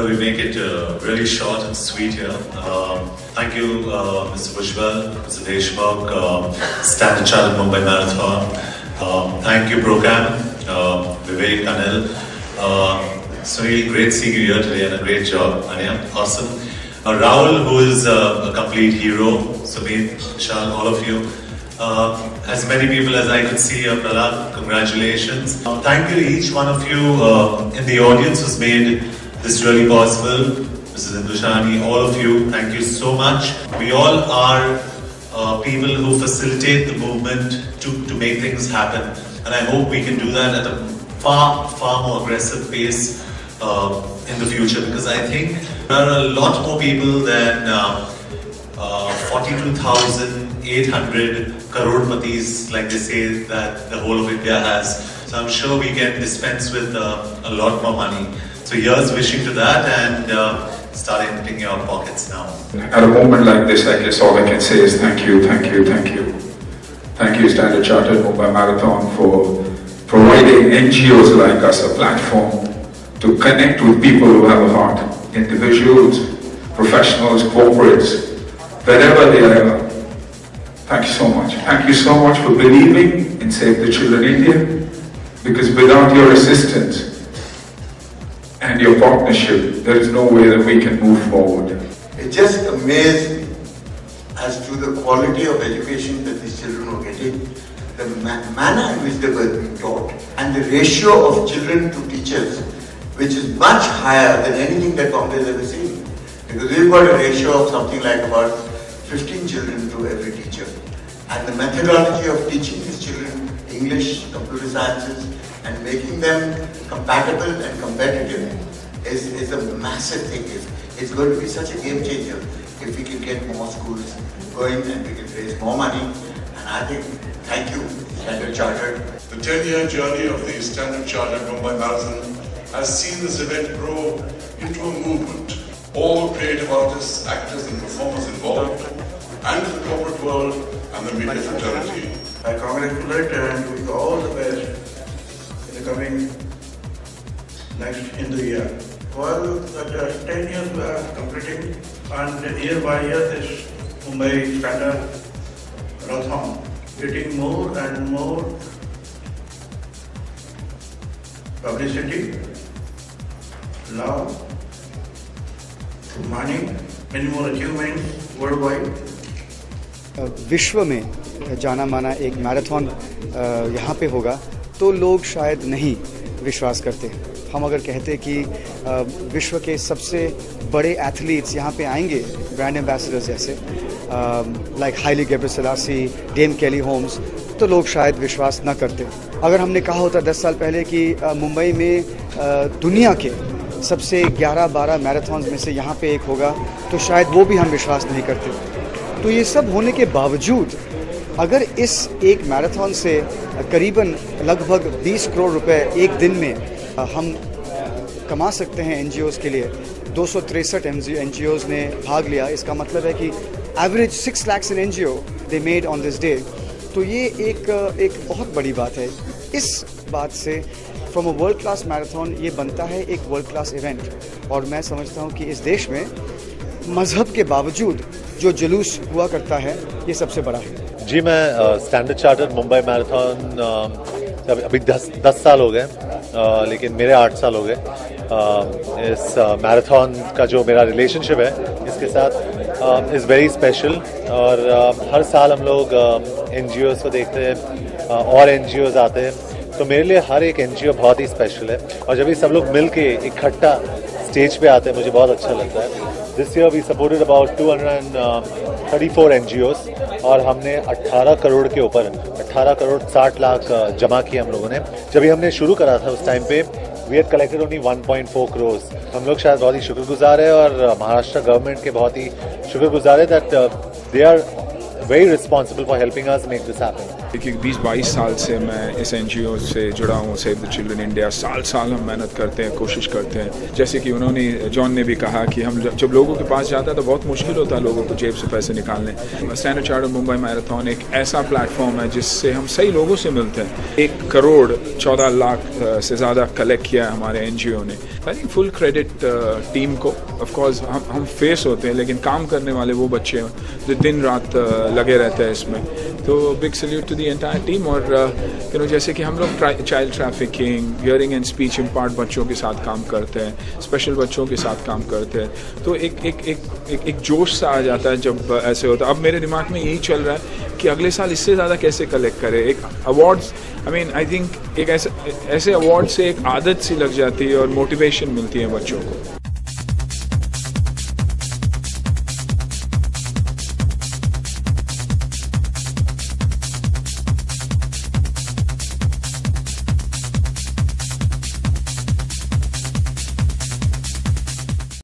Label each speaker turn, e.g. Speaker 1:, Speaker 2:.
Speaker 1: we make it really short and sweet here. Thank you, Mr. Bhujbal, Mr. Deshmukh, Standard Chartered Mumbai Marathon. Thank you, Program, Vivek, Anil. It's really great seeing you here today and a great job, Anya. Awesome. Rahul, who is a complete hero. Sumit, Vishal, all of you. As many people as I could see, Prahlad, congratulations. Thank you to each one of you in the audience who's made this really possible. Mrs. Hindushani, all of you, thank you so much. We all are people who facilitate the movement to make things happen. And I hope we can do that at a far more aggressive pace in the future, because I think there are a lot more people than 42,800 crorpatis, like they say, that the whole of India has. So I'm sure we can dispense with a lot more money. So here's wishing to that, and start emptying your pockets now.
Speaker 2: At a moment like this, I guess all I can say is thank you, thank you, thank you. Thank you, Standard Chartered Mumbai Marathon, for providing NGOs like us a platform to connect with people who have a heart. Individuals, professionals, corporates, wherever they are. Thank you so much. Thank you so much for believing in Save the Children India, because without your assistance and your partnership, there is no way that we can move forward.
Speaker 3: It's just amazing as to the quality of education that these children are getting, the manner in which they were being taught, and the ratio of children to teachers, which is much higher than anything that Bombay has ever seen. Because we've got a ratio of something like about 15 children to every teacher. And the methodology of teaching these children English, computer sciences, and making them compatible and competitive is a massive thing. It's going to be such a game changer if we can get more schools going and we can raise more money. And I think, thank you, Standard Chartered.
Speaker 4: The 10-year journey of the Standard Chartered Mumbai Marathon has seen this event grow into a movement. All creative artists, actors and performers involved, and the corporate world and the media fraternity.
Speaker 3: I congratulate and wish you all the best in the coming in the year. Well, 10 years we are completing, and year by year this Mumbai Standard Marathon getting more and more publicity, love, money, many more achievements worldwide.
Speaker 5: विश्व में जाना माना एक marathon यहाँ पे होगा तो लोग शायद नहीं विश्वास करते। हम अगर कहते कि विश्व के सबसे बड़े एथलीट्स यहाँ पे आएंगे, ब्रांड एम्बेसडर्स जैसे लाइक हाइली गेब्रेसेलासी, डेम केली होम्स, तो लोग शायद विश्वास न करते। अगर हमने कहा होता 10 साल पहले कि मुंबई में दुनिया के सबसे 11-12 मैराथन में से यहाँ पे एक होगा, तो शायद वो भी हम विश्वास नहीं करते। तो ये सब होने के बावजूद अगर इस एक मैराथन से करीबन लगभग 20 करोड़ रुपए एक दिन में हम कमा सकते हैं एनजीओज़ के लिए, 263 एनजीओज़ ने भाग लिया, इसका मतलब है कि average 6 lakhs in NGO they made on this day. तो ये एक बहुत बड़ी बात है। इस बात से from a world class marathon ये बनता है एक वर्ल्ड क्लास इवेंट, और मैं समझता हूँ कि इस देश में मजहब के बावजूद जो जुलूस हुआ करता है ये सबसे बड़ा है।
Speaker 6: जी, मैं स्टैंडर्ड चार्टर्ड मुंबई मैराथन अभी 10 साल हो गए, लेकिन मेरे 8 साल हो गए। इस मैराथन का जो मेरा रिलेशनशिप है इसके साथ इज़ वेरी स्पेशल, और हर साल हम लोग एनजीओज़ को देखते हैं और एनजीओज़ आते हैं, तो मेरे लिए हर एक एनजीओ बहुत ही स्पेशल है। और जब ये सब लोग मिल के इकट्ठा स्टेज पे आते हैं मुझे बहुत अच्छा लगता है। This year we supported about 234 NGOs, और हमने 18 करोड़ के ऊपर 18 करोड़ 60 लाख जमा किए हम लोगों ने। जब ये हमने शुरू करा था उस टाइम पे we had collected only 1.4 crore. हम लोग शायद बहुत ही शुक्रगुजार है, और महाराष्ट्र गवर्नमेंट के बहुत ही शुक्रगुजार है that they are very responsible for helping us make this happen.
Speaker 2: देखिए 20-22 साल से मैं इस NGO से जुड़ा हूँ, सेव द चिल्ड्रन इंडिया। साल हम मेहनत करते हैं, कोशिश करते हैं। जैसे कि जॉन ने भी कहा कि हम जब लोगों के पास जाता है तो बहुत मुश्किल होता है लोगों को जेब से पैसे निकालने। स्टैंडर्ड चार्टर्ड मुंबई मैराथन एक ऐसा प्लेटफॉर्म है जिससे हम सही लोगों से मिलते हैं। 1 करोड़ 14 लाख से ज़्यादा कलेक्ट किया है हमारे NGO ने। I think full credit team को। ऑफ कोर्स हम फेस होते हैं, लेकिन काम करने वाले वो बच्चे हैं जो दिन रात लगे रहते हैं इसमें। तो big salute to the entire team. और जैसे कि हम लोग child trafficking, hearing and speech impaired बच्चों के साथ काम करते हैं, स्पेशल बच्चों के साथ काम करते हैं, तो एक जोश सा आ जाता है जब ऐसे होता है। अब मेरे दिमाग में यही चल रहा है कि अगले साल इससे ज़्यादा कैसे कलेक्ट करें। एक अवार्ड्स, आई थिंक एक ऐसे अवार्ड से एक आदत सी लग जाती है और मोटिवेशन मिलती है बच्चों को।